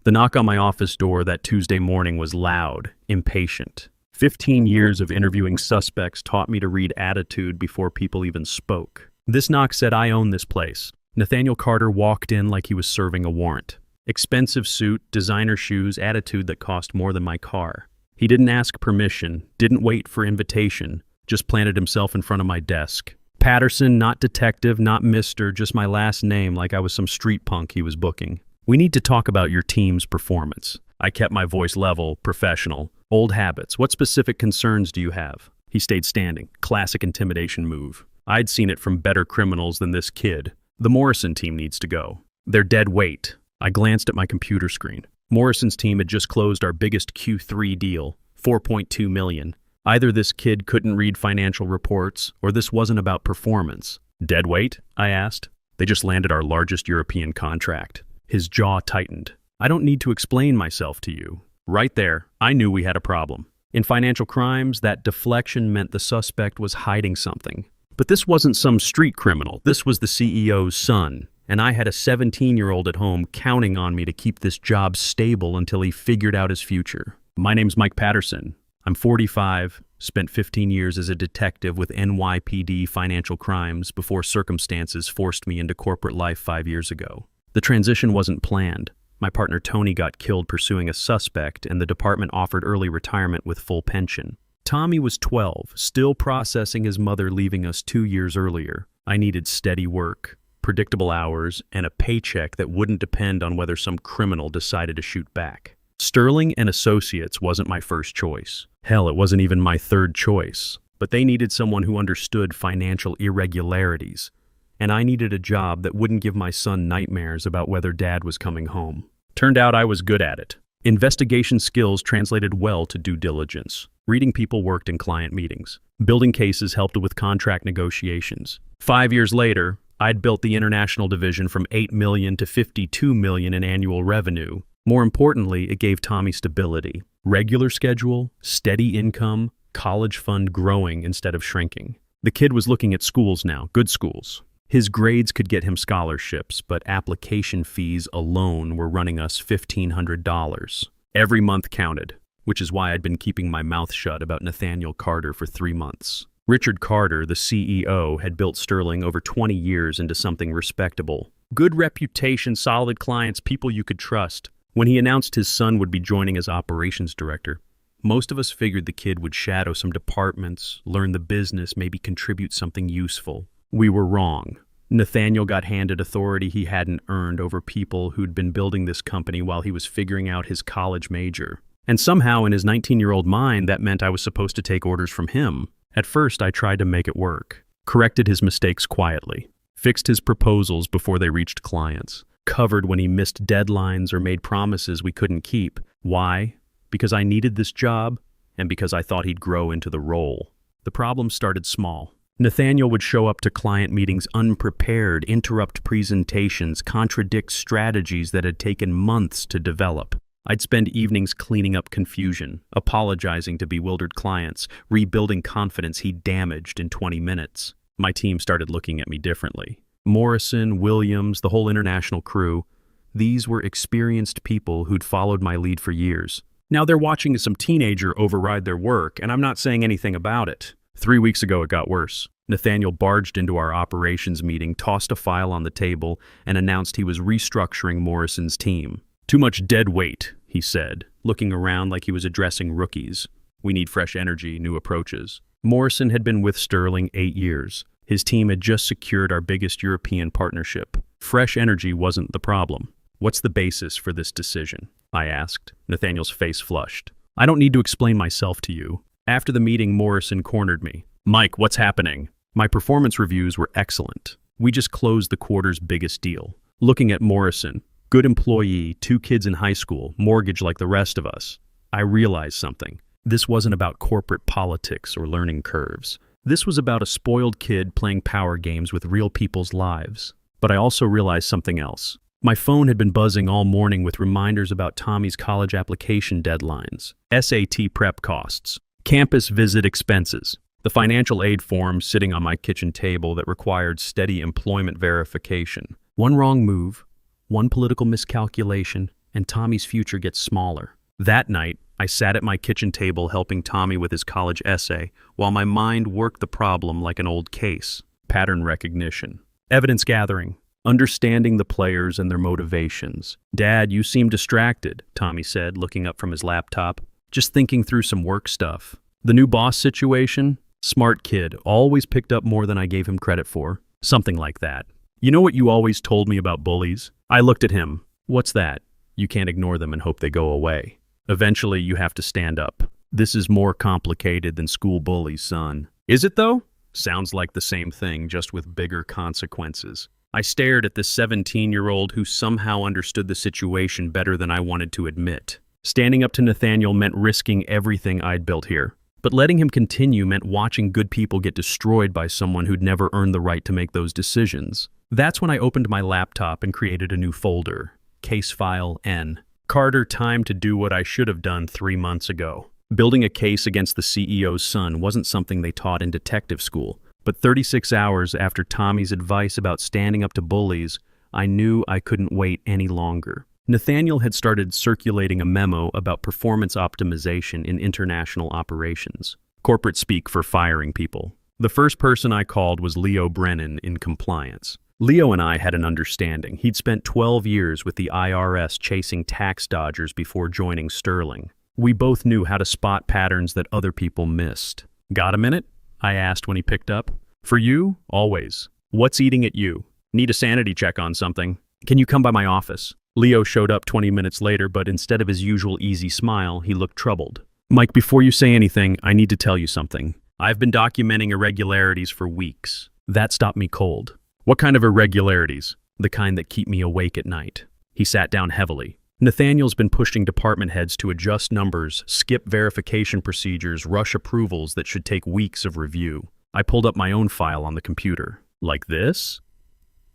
The knock on my office door that Tuesday morning was loud, impatient. 15 years of interviewing suspects taught me to read attitude before people even spoke. This knock said I own this place. Nathaniel Carter walked in like he was serving a warrant. Expensive suit, designer shoes, attitude that cost more than my car. He didn't ask permission, didn't wait for invitation, just planted himself in front of my desk. Patterson, not detective, not mister, just my last name like I was some street punk he was booking. We need to talk about your team's performance. I kept my voice level, professional. Old habits. What specific concerns do you have? He stayed standing. Classic intimidation move. I'd seen it from better criminals than this kid. The Morrison team needs to go. They're dead weight. I glanced at my computer screen. Morrison's team had just closed our biggest Q3 deal, $4.2 million. Either this kid couldn't read financial reports, or this wasn't about performance. Dead weight? I asked. They just landed our largest European contract. His jaw tightened. I don't need to explain myself to you. Right there, I knew we had a problem. In financial crimes, that deflection meant the suspect was hiding something. But this wasn't some street criminal. This was the CEO's son. And I had a 17-year-old at home counting on me to keep this job stable until he figured out his future. My name's Mike Patterson. I'm 45, spent 15 years as a detective with NYPD financial crimes before circumstances forced me into corporate life 5 years ago. The transition wasn't planned. My partner Tony got killed pursuing a suspect, and the department offered early retirement with full pension. Tommy was 12, still processing his mother leaving us 2 years earlier. I needed steady work, predictable hours, and a paycheck that wouldn't depend on whether some criminal decided to shoot back. Sterling and Associates wasn't my first choice. Hell, it wasn't even my third choice. But they needed someone who understood financial irregularities. And I needed a job that wouldn't give my son nightmares about whether dad was coming home. Turned out I was good at it. Investigation skills translated well to due diligence. Reading people worked in client meetings. Building cases helped with contract negotiations. 5 years later, I'd built the international division from $8 million to $52 million in annual revenue. More importantly, it gave Tommy stability. Regular schedule, steady income, college fund growing instead of shrinking. The kid was looking at schools now, good schools. His grades could get him scholarships, but application fees alone were running us $1,500. Every month counted, which is why I'd been keeping my mouth shut about Nathaniel Carter for 3 months. Richard Carter, the CEO, had built Sterling over 20 years into something respectable. Good reputation, solid clients, people you could trust. When he announced his son would be joining as operations director, most of us figured the kid would shadow some departments, learn the business, maybe contribute something useful. We were wrong. Nathaniel got handed authority he hadn't earned over people who'd been building this company while he was figuring out his college major. And somehow in his 19-year-old mind, that meant I was supposed to take orders from him. At first, I tried to make it work. Corrected his mistakes quietly. Fixed his proposals before they reached clients. Covered when he missed deadlines or made promises we couldn't keep. Why? Because I needed this job and because I thought he'd grow into the role. The problem started small. Nathaniel would show up to client meetings unprepared, interrupt presentations, contradict strategies that had taken months to develop. I'd spend evenings cleaning up confusion, apologizing to bewildered clients, rebuilding confidence he'd damaged in 20 minutes. My team started looking at me differently. Morrison, Williams, the whole international crew, these were experienced people who'd followed my lead for years. Now they're watching some teenager override their work, and I'm not saying anything about it. 3 weeks ago, it got worse. Nathaniel barged into our operations meeting, tossed a file on the table, and announced he was restructuring Morrison's team. Too much dead weight, he said, looking around like he was addressing rookies. We need fresh energy, new approaches. Morrison had been with Sterling 8 years. His team had just secured our biggest European partnership. Fresh energy wasn't the problem. What's the basis for this decision? I asked. Nathaniel's face flushed. I don't need to explain myself to you. After the meeting, Morrison cornered me. Mike, what's happening? My performance reviews were excellent. We just closed the quarter's biggest deal. Looking at Morrison, good employee, 2 kids in high school, mortgage like the rest of us, I realized something. This wasn't about corporate politics or learning curves. This was about a spoiled kid playing power games with real people's lives. But I also realized something else. My phone had been buzzing all morning with reminders about Tommy's college application deadlines, SAT prep costs, campus visit expenses, the financial aid form sitting on my kitchen table that required steady employment verification. One wrong move, one political miscalculation, and Tommy's future gets smaller. That night, I sat at my kitchen table helping Tommy with his college essay, while my mind worked the problem like an old case. Pattern recognition, evidence gathering, understanding the players and their motivations. "Dad, you seem distracted," Tommy said, looking up from his laptop. "Just thinking through some work stuff." The new boss situation? Smart kid, always picked up more than I gave him credit for. Something like that. "You know what you always told me about bullies?" I looked at him. "What's that?" "You can't ignore them and hope they go away. Eventually, you have to stand up. This is more complicated than school bullies, son." "Is it, though?" Sounds like the same thing, just with bigger consequences. I stared at this 17-year-old who somehow understood the situation better than I wanted to admit. Standing up to Nathaniel meant risking everything I'd built here. But letting him continue meant watching good people get destroyed by someone who'd never earned the right to make those decisions. That's when I opened my laptop and created a new folder. Case File N. Carter, time to do what I should have done 3 months ago. Building a case against the CEO's son wasn't something they taught in detective school. But 36 hours after Tommy's advice about standing up to bullies, I knew I couldn't wait any longer. Nathaniel had started circulating a memo about performance optimization in international operations. Corporate speak for firing people. The first person I called was Leo Brennan in compliance. Leo and I had an understanding. He'd spent 12 years with the IRS chasing tax dodgers before joining Sterling. We both knew how to spot patterns that other people missed. "Got a minute?" I asked when he picked up. "For you, always. What's eating at you? Need a sanity check on something. Can you come by my office?" Leo showed up 20 minutes later, but instead of his usual easy smile, he looked troubled. "Mike, before you say anything, I need to tell you something. I've been documenting irregularities for weeks. That stopped me cold." "What kind of irregularities?" "The kind that keep me awake at night." He sat down heavily. "Nathaniel's been pushing department heads to adjust numbers, skip verification procedures, rush approvals that should take weeks of review." I pulled up my own file on the computer. "Like this?"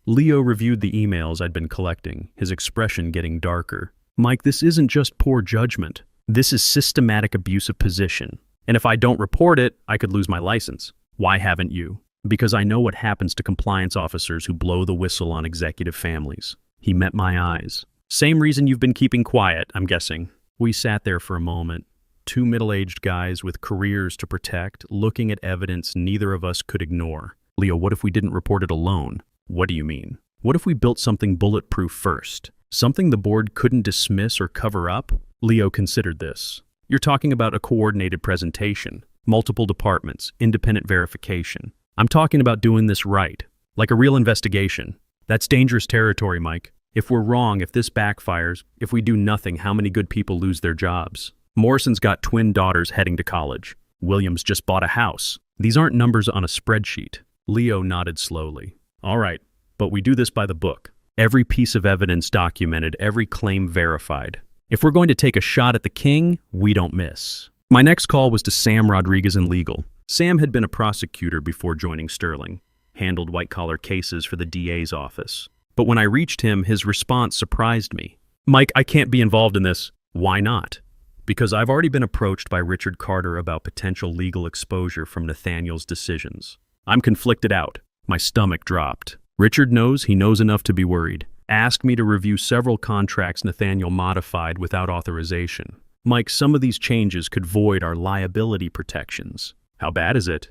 Leo reviewed the emails I'd been collecting, his expression getting darker. "Mike, this isn't just poor judgment. This is systematic abuse of position. And if I don't report it, I could lose my license." "Why haven't you?" "Because I know what happens to compliance officers who blow the whistle on executive families." He met my eyes. "Same reason you've been keeping quiet, I'm guessing." We sat there for a moment, two middle-aged guys with careers to protect, looking at evidence neither of us could ignore. "Leo, what if we didn't report it alone?" "What do you mean?" "What if we built something bulletproof first? Something the board couldn't dismiss or cover up?" Leo considered this. "You're talking about a coordinated presentation, multiple departments, independent verification. I'm talking about doing this right, like a real investigation." "That's dangerous territory, Mike. If we're wrong, if this backfires, if we do nothing, how many good people lose their jobs? Morrison's got twin daughters heading to college. Williams just bought a house. These aren't numbers on a spreadsheet." Leo nodded slowly. "All right, but we do this by the book. Every piece of evidence documented, every claim verified. If we're going to take a shot at the king, we don't miss." My next call was to Sam Rodriguez in legal. Sam had been a prosecutor before joining Sterling, handled white-collar cases for the DA's office. But when I reached him, his response surprised me. "Mike, I can't be involved in this." "Why not?" "Because I've already been approached by Richard Carter about potential legal exposure from Nathaniel's decisions." I'm conflicted out. My stomach dropped. Richard knows he knows enough to be worried. Asked me to review several contracts Nathaniel modified without authorization. "Mike, some of these changes could void our liability protections." "How bad is it?"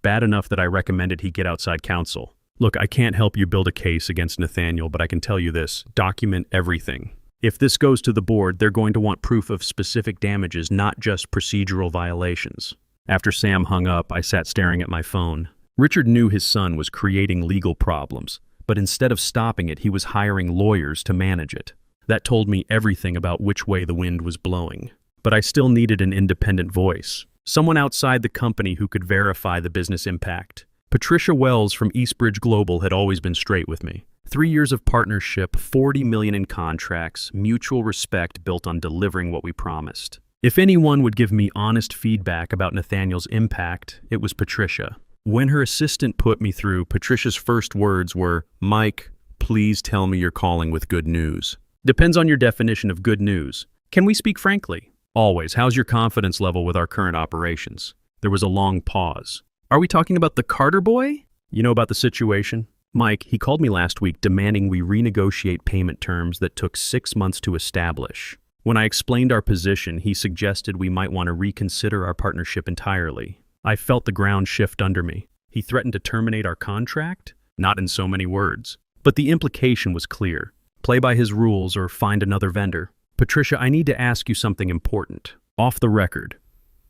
"Bad enough that I recommended he get outside counsel." "Look, I can't help you build a case against Nathaniel, but I can tell you this, document everything. If this goes to the board, they're going to want proof of specific damages, not just procedural violations." After Sam hung up, I sat staring at my phone. Richard knew his son was creating legal problems, but instead of stopping it, he was hiring lawyers to manage it. That told me everything about which way the wind was blowing. But I still needed an independent voice, someone outside the company who could verify the business impact. Patricia Wells from Eastbridge Global had always been straight with me. 3 years of partnership, $40 million in contracts, mutual respect built on delivering what we promised. If anyone would give me honest feedback about Nathaniel's impact, it was Patricia. When her assistant put me through, Patricia's first words were, "Mike, please tell me you're calling with good news." "Depends on your definition of good news. Can we speak frankly?" "Always. How's your confidence level with our current operations?" There was a long pause. "Are we talking about the Carter boy?" "You know about the situation?" Mike, he called me last week demanding we renegotiate payment terms that took 6 months to establish. When I explained our position, he suggested we might want to reconsider our partnership entirely. I felt the ground shift under me. He threatened to terminate our contract? Not in so many words. But the implication was clear. Play by his rules or find another vendor. Patricia, I need to ask you something important. Off the record.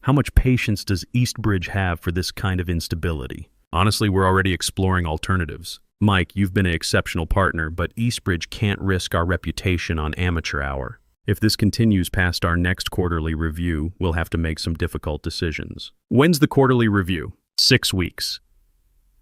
How much patience does Eastbridge have for this kind of instability? Honestly, we're already exploring alternatives. Mike, you've been an exceptional partner, but Eastbridge can't risk our reputation on amateur hour. If this continues past our next quarterly review, we'll have to make some difficult decisions. When's the quarterly review? 6 weeks.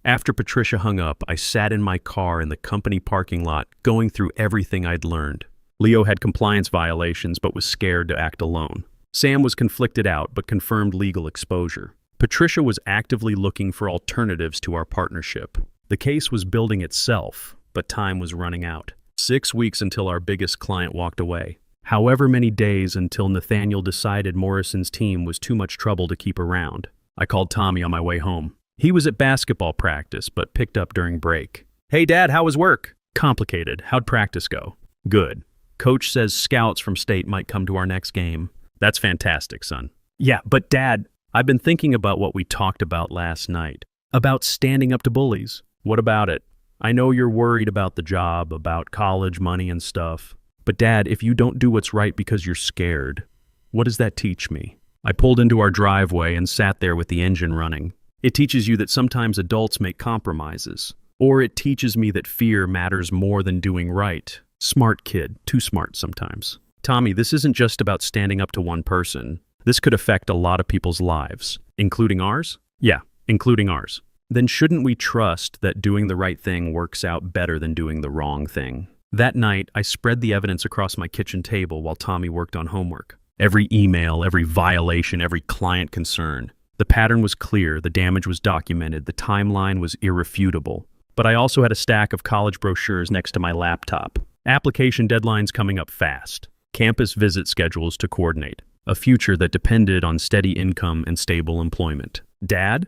After Patricia hung up, I sat in my car in the company parking lot, going through everything I'd learned. Leo had compliance violations but was scared to act alone. Sam was conflicted out but confirmed legal exposure. Patricia was actively looking for alternatives to our partnership. The case was building itself, but time was running out. 6 weeks until our biggest client walked away. However many days until Nathaniel decided Morrison's team was too much trouble to keep around. I called Tommy on my way home. He was at basketball practice, but picked up during break. Hey, Dad, how was work? Complicated. How'd practice go? Good. Coach says scouts from state might come to our next game. That's fantastic, son. Yeah, but Dad, I've been thinking about what we talked about last night. About standing up to bullies. What about it? I know you're worried about the job, about college money and stuff. But Dad, if you don't do what's right because you're scared, what does that teach me? I pulled into our driveway and sat there with the engine running. It teaches you that sometimes adults make compromises. Or it teaches me that fear matters more than doing right. Smart kid, too smart sometimes. Tommy, this isn't just about standing up to one person. This could affect a lot of people's lives. Including ours? Yeah, including ours. Then shouldn't we trust that doing the right thing works out better than doing the wrong thing? That night, I spread the evidence across my kitchen table while Tommy worked on homework. Every email, every violation, every client concern. The pattern was clear, the damage was documented, the timeline was irrefutable. But I also had a stack of college brochures next to my laptop. Application deadlines coming up fast. Campus visit schedules to coordinate. A future that depended on steady income and stable employment. Dad?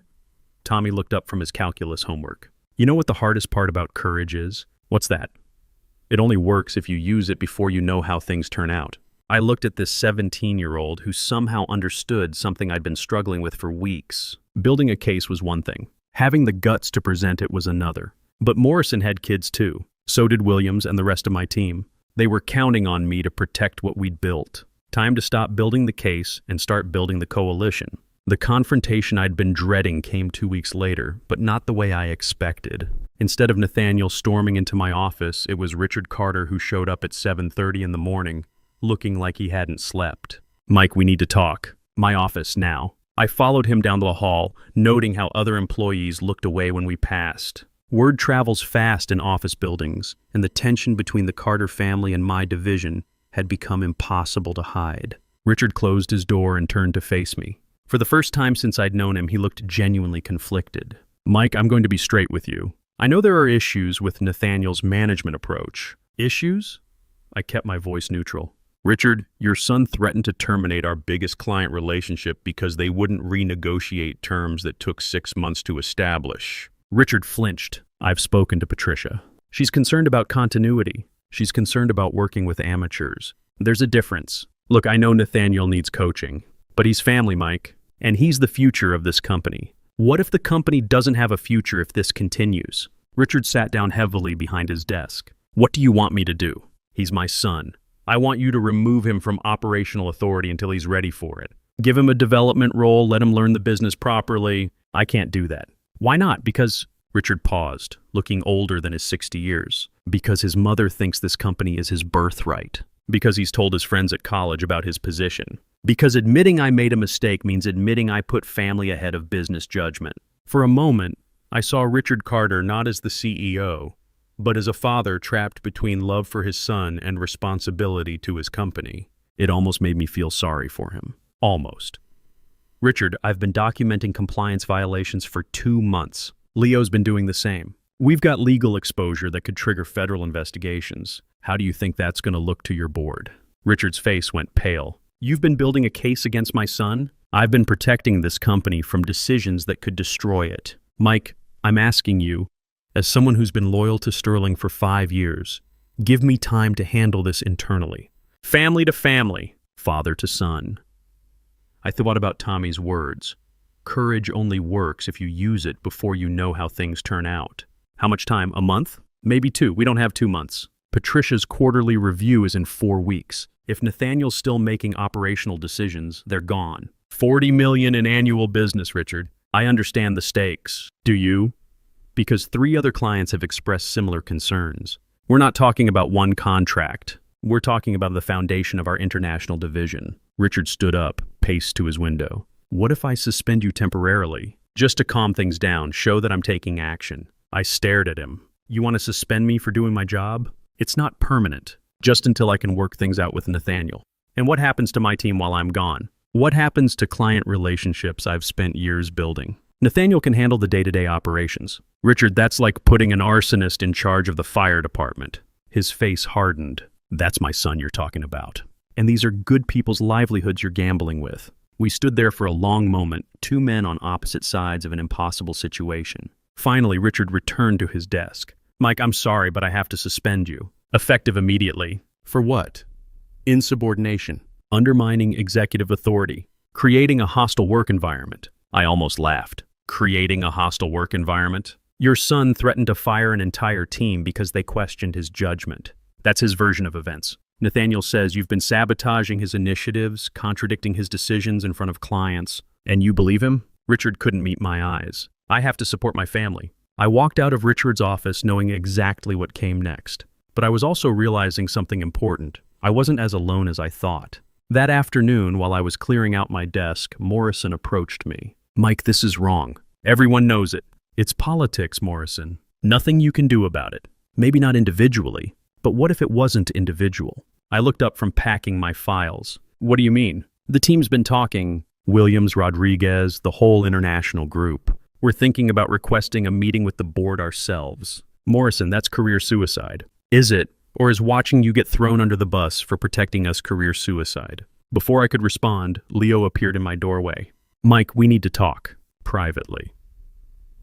Tommy looked up from his calculus homework. You know what the hardest part about courage is? What's that? It only works if you use it before you know how things turn out. I looked at this 17-year-old who somehow understood something I'd been struggling with for weeks. Building a case was one thing. Having the guts to present it was another. But Morrison had kids too. So did Williams and the rest of my team. They were counting on me to protect what we'd built. Time to stop building the case and start building the coalition. The confrontation I'd been dreading came 2 weeks later, but not the way I expected. Instead of Nathaniel storming into my office, it was Richard Carter who showed up at 7:30 in the morning, looking like he hadn't slept. Mike, we need to talk. My office now. I followed him down the hall, noting how other employees looked away when we passed. Word travels fast in office buildings, and the tension between the Carter family and my division had become impossible to hide. Richard closed his door and turned to face me. For the first time since I'd known him, he looked genuinely conflicted. Mike, I'm going to be straight with you. I know there are issues with Nathaniel's management approach. Issues? I kept my voice neutral. Richard, your son threatened to terminate our biggest client relationship because they wouldn't renegotiate terms that took 6 months to establish. Richard flinched. I've spoken to Patricia. She's concerned about continuity. She's concerned about working with amateurs. There's a difference. Look, I know Nathaniel needs coaching, but he's family, Mike, and he's the future of this company. What if the company doesn't have a future if this continues? Richard sat down heavily behind his desk. What do you want me to do? He's my son. I want you to remove him from operational authority until he's ready for it. Give him a development role, let him learn the business properly. I can't do that. Why not? Because... Richard paused, looking older than his 60 years. Because his mother thinks this company is his birthright. Because he's told his friends at college about his position. Because admitting I made a mistake means admitting I put family ahead of business judgment. For a moment, I saw Richard Carter not as the CEO, but as a father trapped between love for his son and responsibility to his company. It almost made me feel sorry for him. Almost. Richard, I've been documenting compliance violations for 2 months. Leo's been doing the same. We've got legal exposure that could trigger federal investigations. How do you think that's going to look to your board? Richard's face went pale. You've been building a case against my son? I've been protecting this company from decisions that could destroy it. Mike, I'm asking you, As someone who's been loyal to Sterling for 5 years, give me time to handle this internally. Family to family, father to son. I thought about Tommy's words. Courage only works if you use it before you know how things turn out. How much time? A month? Maybe 2. We don't have 2 months. Patricia's quarterly review is in 4 weeks. If Nathaniel's still making operational decisions, they're gone. 40 million in annual business, Richard. I understand the stakes. Do you? Because 3 other clients have expressed similar concerns. We're not talking about one contract. We're talking about the foundation of our international division. Richard stood up, paced to his window. What if I suspend you temporarily? Just to calm things down, show that I'm taking action. I stared at him. You want to suspend me for doing my job? It's not permanent, just until I can work things out with Nathaniel. And what happens to my team while I'm gone? What happens to client relationships I've spent years building? Nathaniel can handle the day-to-day operations. Richard, that's like putting an arsonist in charge of the fire department. His face hardened. That's my son you're talking about. And these are good people's livelihoods you're gambling with. We stood there for a long moment, 2 men on opposite sides of an impossible situation. Finally, Richard returned to his desk. Mike, I'm sorry, but I have to suspend you. Effective immediately. For what? Insubordination. Undermining executive authority. Creating a hostile work environment. I almost laughed. Creating a hostile work environment? Your son threatened to fire an entire team because they questioned his judgment. That's his version of events. Nathaniel says you've been sabotaging his initiatives, contradicting his decisions in front of clients. And you believe him? Richard couldn't meet my eyes. I have to support my family. I walked out of Richard's office knowing exactly what came next. But I was also realizing something important. I wasn't as alone as I thought. That afternoon, while I was clearing out my desk, Morrison approached me. Mike, this is wrong. Everyone knows it. It's politics, Morrison. Nothing you can do about it. Maybe not individually, but what if it wasn't individual? I looked up from packing my files. What do you mean? The team's been talking. Williams, Rodriguez, the whole international group. We're thinking about requesting a meeting with the board ourselves. Morrison, that's career suicide. Is it? Or is watching you get thrown under the bus for protecting us career suicide? Before I could respond, Leo appeared in my doorway. Mike, we need to talk. Privately.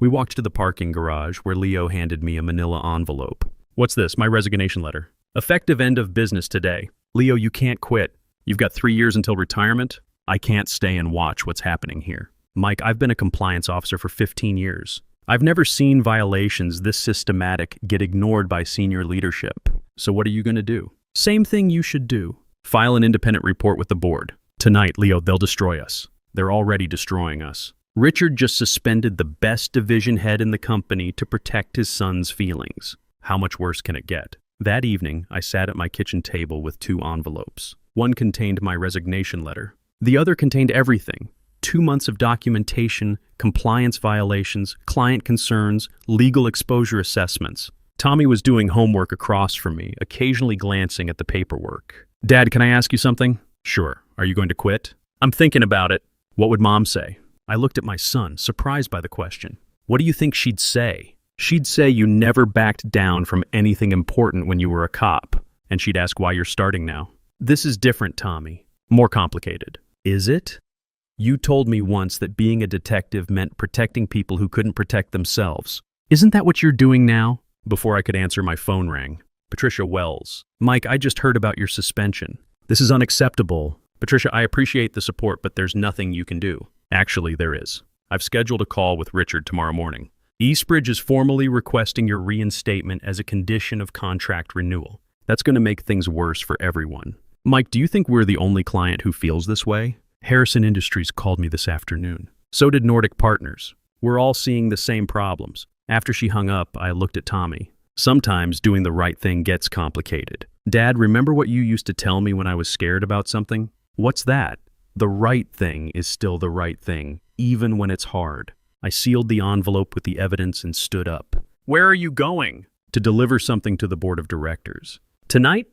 We walked to the parking garage where Leo handed me a manila envelope. What's this? My resignation letter. Effective end of business today. Leo, you can't quit. You've got 3 years until retirement. I can't stay and watch what's happening here. Mike, I've been a compliance officer for 15 years. I've never seen violations this systematic get ignored by senior leadership. So what are you going to do? Same thing you should do. File an independent report with the board. Tonight, Leo, they'll destroy us. They're already destroying us. Richard just suspended the best division head in the company to protect his son's feelings. How much worse can it get? That evening, I sat at my kitchen table with 2 envelopes. One contained my resignation letter. The other contained everything. 2 months of documentation, compliance violations, client concerns, legal exposure assessments. Tommy was doing homework across from me, occasionally glancing at the paperwork. Dad, can I ask you something? Sure. Are you going to quit? I'm thinking about it. What would Mom say? I looked at my son, surprised by the question. What do you think she'd say? She'd say you never backed down from anything important when you were a cop. And she'd ask why you're starting now. This is different, Tommy. More complicated. Is it? You told me once that being a detective meant protecting people who couldn't protect themselves. Isn't that what you're doing now? Before I could answer, my phone rang. Patricia Wells. Mike, I just heard about your suspension. This is unacceptable. Patricia, I appreciate the support, but there's nothing you can do. Actually, there is. I've scheduled a call with Richard tomorrow morning. Eastbridge is formally requesting your reinstatement as a condition of contract renewal. That's going to make things worse for everyone. Mike, do you think we're the only client who feels this way? Harrison Industries called me this afternoon. So did Nordic Partners. We're all seeing the same problems. After she hung up, I looked at Tommy. Sometimes doing the right thing gets complicated. Dad, remember what you used to tell me when I was scared about something? What's that? The right thing is still the right thing, even when it's hard. I sealed the envelope with the evidence and stood up. Where are you going? To deliver something to the board of directors. Tonight?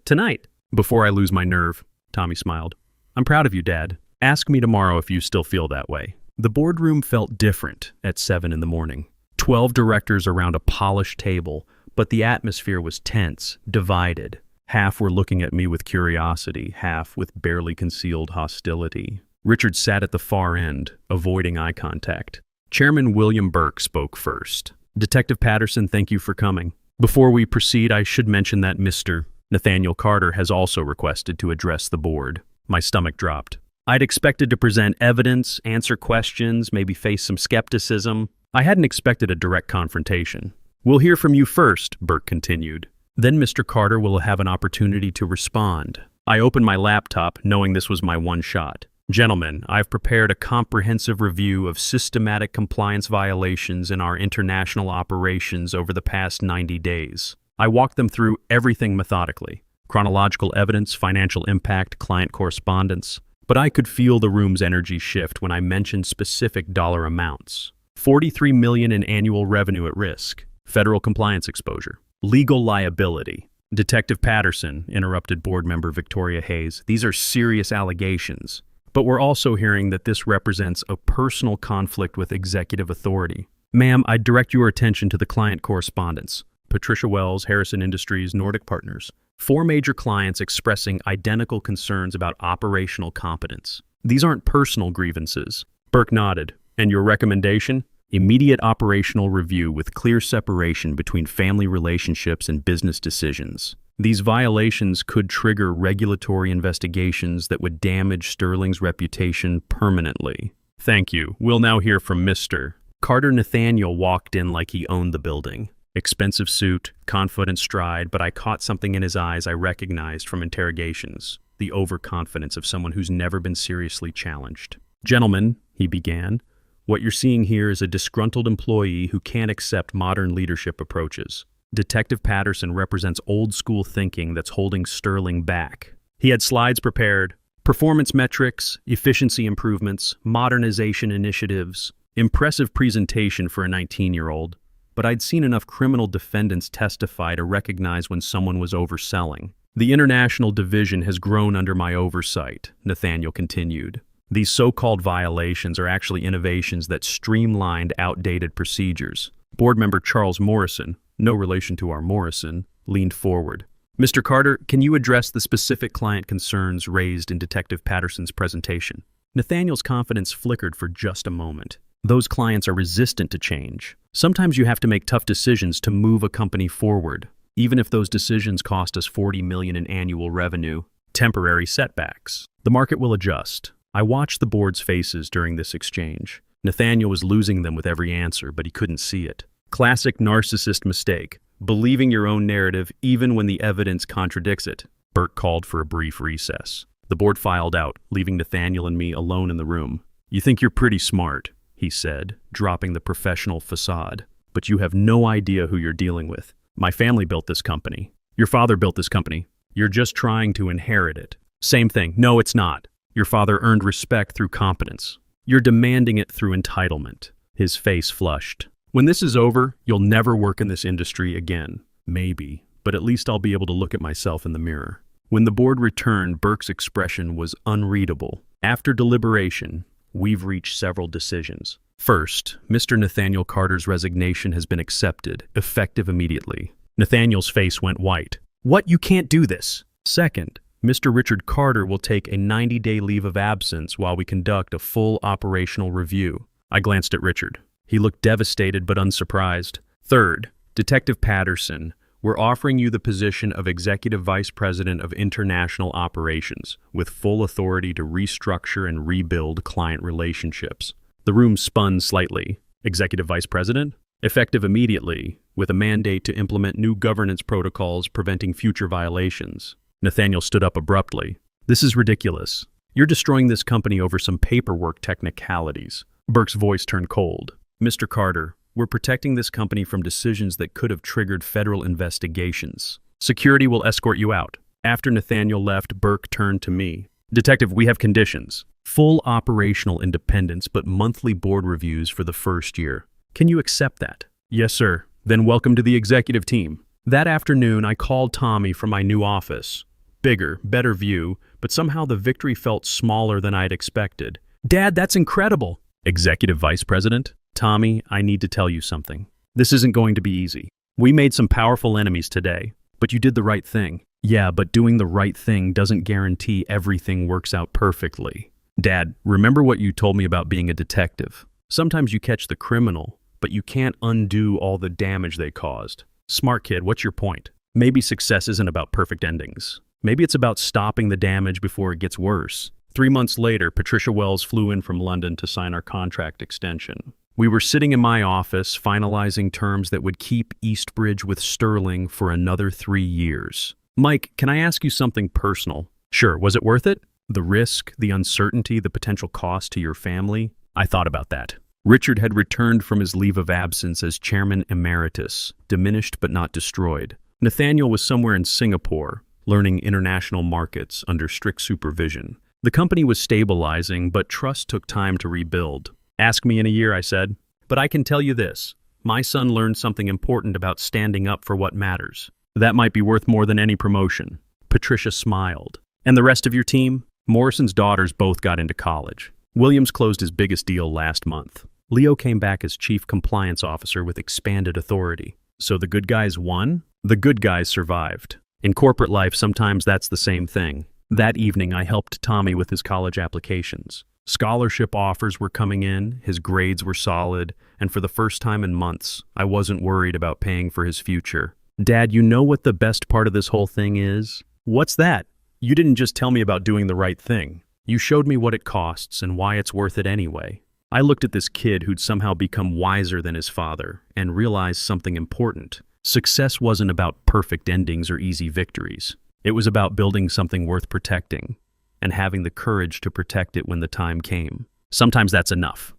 Before I lose my nerve, Tommy smiled. I'm proud of you, Dad. Ask me tomorrow if you still feel that way. The boardroom felt different at 7 in the morning. 12 directors around a polished table, but the atmosphere was tense, divided. Half were looking at me with curiosity, half with barely concealed hostility. Richard sat at the far end, avoiding eye contact. Chairman William Burke spoke first. Detective Patterson, thank you for coming. Before we proceed, I should mention that Mr. Nathaniel Carter has also requested to address the board. My stomach dropped. I'd expected to present evidence, answer questions, maybe face some skepticism. I hadn't expected a direct confrontation. We'll hear from you first, Burke continued. Then Mr. Carter will have an opportunity to respond. I opened my laptop, knowing this was my one shot. Gentlemen, I've prepared a comprehensive review of systematic compliance violations in our international operations over the past 90 days. I walked them through everything methodically. Chronological evidence, financial impact, client correspondence. But I could feel the room's energy shift when I mentioned specific dollar amounts. $43 million in annual revenue at risk. Federal compliance exposure. Legal liability. Detective Patterson, interrupted board member Victoria Hayes, these are serious allegations. But we're also hearing that this represents a personal conflict with executive authority. Ma'am, I'd direct your attention to the client correspondence. Patricia Wells, Harrison Industries, Nordic Partners. 4 major clients expressing identical concerns about operational competence. These aren't personal grievances. Burke nodded. And your recommendation? Immediate operational review with clear separation between family relationships and business decisions. These violations could trigger regulatory investigations that would damage Sterling's reputation permanently. Thank you. We'll now hear from Mr. Carter. Nathaniel walked in like he owned the building. Expensive suit, confident stride, but I caught something in his eyes I recognized from interrogations. The overconfidence of someone who's never been seriously challenged. Gentlemen, he began, what you're seeing here is a disgruntled employee who can't accept modern leadership approaches. Detective Patterson represents old-school thinking that's holding Sterling back. He had slides prepared, performance metrics, efficiency improvements, modernization initiatives, impressive presentation for a 19-year-old, but I'd seen enough criminal defendants testify to recognize when someone was overselling. The international division has grown under my oversight, Nathaniel continued. These so-called violations are actually innovations that streamlined outdated procedures. Board member Charles Morrison, no relation to our Morrison, leaned forward. Mr. Carter, can you address the specific client concerns raised in Detective Patterson's presentation? Nathaniel's confidence flickered for just a moment. Those clients are resistant to change. Sometimes you have to make tough decisions to move a company forward, even if those decisions cost us $40 million in annual revenue. Temporary setbacks. The market will adjust. I watched the board's faces during this exchange. Nathaniel was losing them with every answer, but he couldn't see it. Classic narcissist mistake, believing your own narrative even when the evidence contradicts it. Burke called for a brief recess. The board filed out, leaving Nathaniel and me alone in the room. You think you're pretty smart, he said, dropping the professional facade. But you have no idea who you're dealing with. My family built this company. Your father built this company. You're just trying to inherit it. Same thing. No, it's not. Your father earned respect through competence. You're demanding it through entitlement. His face flushed. When this is over, you'll never work in this industry again. Maybe, but at least I'll be able to look at myself in the mirror. When the board returned, Burke's expression was unreadable. After deliberation, we've reached several decisions. First, Mr. Nathaniel Carter's resignation has been accepted, effective immediately. Nathaniel's face went white. What? You can't do this. Second, Mr. Richard Carter will take a 90-day leave of absence while we conduct a full operational review. I glanced at Richard. He looked devastated but unsurprised. Third, Detective Patterson, we're offering you the position of Executive Vice President of International Operations, with full authority to restructure and rebuild client relationships. The room spun slightly. Executive Vice President? Effective immediately, with a mandate to implement new governance protocols preventing future violations. Nathaniel stood up abruptly. This is ridiculous. You're destroying this company over some paperwork technicalities. Burke's voice turned cold. Mr. Carter, we're protecting this company from decisions that could have triggered federal investigations. Security will escort you out. After Nathaniel left, Burke turned to me. Detective, we have conditions. Full operational independence, but monthly board reviews for the first year. Can you accept that? Yes, sir. Then welcome to the executive team. That afternoon, I called Tommy from my new office. Bigger, better view, but somehow the victory felt smaller than I'd expected. Dad, that's incredible. Executive Vice President? Tommy, I need to tell you something. This isn't going to be easy. We made some powerful enemies today, but you did the right thing. Yeah, but doing the right thing doesn't guarantee everything works out perfectly. Dad, remember what you told me about being a detective? Sometimes you catch the criminal, but you can't undo all the damage they caused. Smart kid, what's your point? Maybe success isn't about perfect endings. Maybe it's about stopping the damage before it gets worse. 3 months later, Patricia Wells flew in from London to sign our contract extension. We were sitting in my office, finalizing terms that would keep Eastbridge with Sterling for another 3 years. Mike, can I ask you something personal? Sure, was it worth it? The risk, the uncertainty, the potential cost to your family? I thought about that. Richard had returned from his leave of absence as chairman emeritus, diminished but not destroyed. Nathaniel was somewhere in Singapore, learning international markets under strict supervision. The company was stabilizing, but trust took time to rebuild. Ask me in a year, I said. But I can tell you this. My son learned something important about standing up for what matters. That might be worth more than any promotion. Patricia smiled. And the rest of your team? Morrison's daughters both got into college. Williams closed his biggest deal last month. Leo came back as chief compliance officer with expanded authority. So the good guys won? The good guys survived. In corporate life, sometimes that's the same thing. That evening, I helped Tommy with his college applications. Scholarship offers were coming in, his grades were solid, and for the first time in months, I wasn't worried about paying for his future. Dad, you know what the best part of this whole thing is? What's that? You didn't just tell me about doing the right thing. You showed me what it costs and why it's worth it anyway. I looked at this kid who'd somehow become wiser than his father and realized something important. Success wasn't about perfect endings or easy victories. It was about building something worth protecting and having the courage to protect it when the time came. Sometimes that's enough.